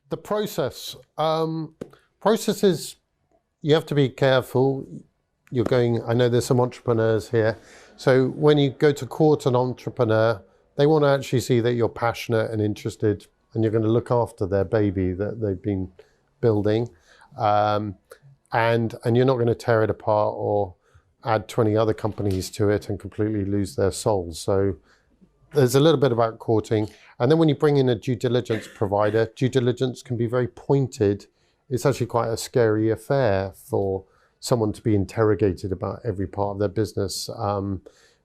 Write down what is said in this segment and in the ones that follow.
The process. Processes, you have to be careful. I know there's some entrepreneurs here. So when you go to court an entrepreneur, they want to actually see that you're passionate and interested and you're going to look after their baby that they've been building. And you're not going to tear it apart or add 20 other companies to it and completely lose their souls. So there's a little bit about courting. And then when you bring in a due diligence provider, due diligence can be very pointed. It's actually quite a scary affair for someone to be interrogated about every part of their business.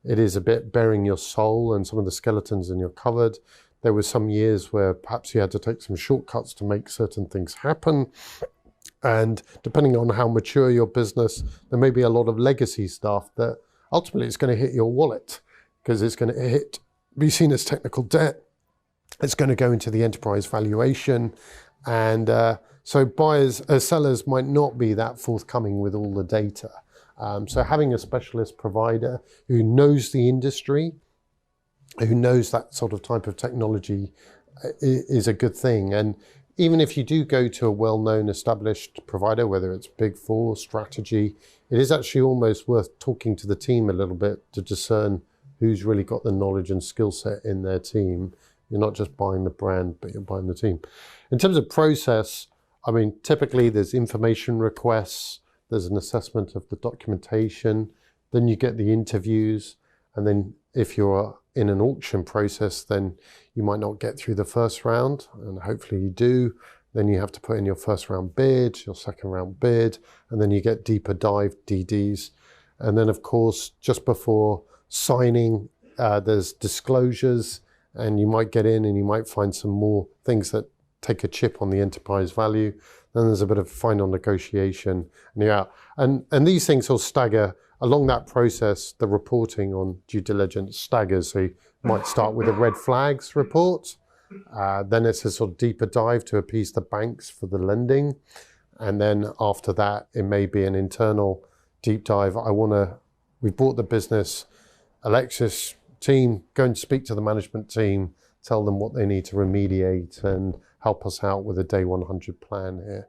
It is a bit bearing your soul and some of the skeletons in your cupboard. There were some years where perhaps you had to take some shortcuts to make certain things happen. And depending on how mature your business, there may be a lot of legacy stuff that ultimately it's going to hit your wallet because it's going to be seen as technical debt. It's going to go into the enterprise valuation. And so sellers might not be that forthcoming with all the data. So having a specialist provider who knows the industry, who knows that sort of type of technology is a good thing. And even if you do go to a well-known established provider, whether it's Big Four, Strategy, it is actually almost worth talking to the team a little bit to discern who's really got the knowledge and skill set in their team. You're not just buying the brand, but you're buying the team. In terms of process, I mean, typically there's information requests, there's an assessment of the documentation, then you get the interviews, and then if you're in an auction process, then you might not get through the first round, and hopefully you do. Then you have to put in your first round bid, your second round bid, and then you get deeper dive DDs. And then of course, just before signing, there's disclosures, and you might get in and you might find some more things that take a chip on the enterprise value. Then there's a bit of final negotiation, and you're out. And these things will stagger along that process. The reporting on due diligence staggers. So you might start with a red flags report. Then it's a sort of deeper dive to appease the banks for the lending. And then after that, it may be an internal deep dive. We bought the business, Alexis team, go and speak to the management team, tell them what they need to remediate and help us out with a day 100 plan here.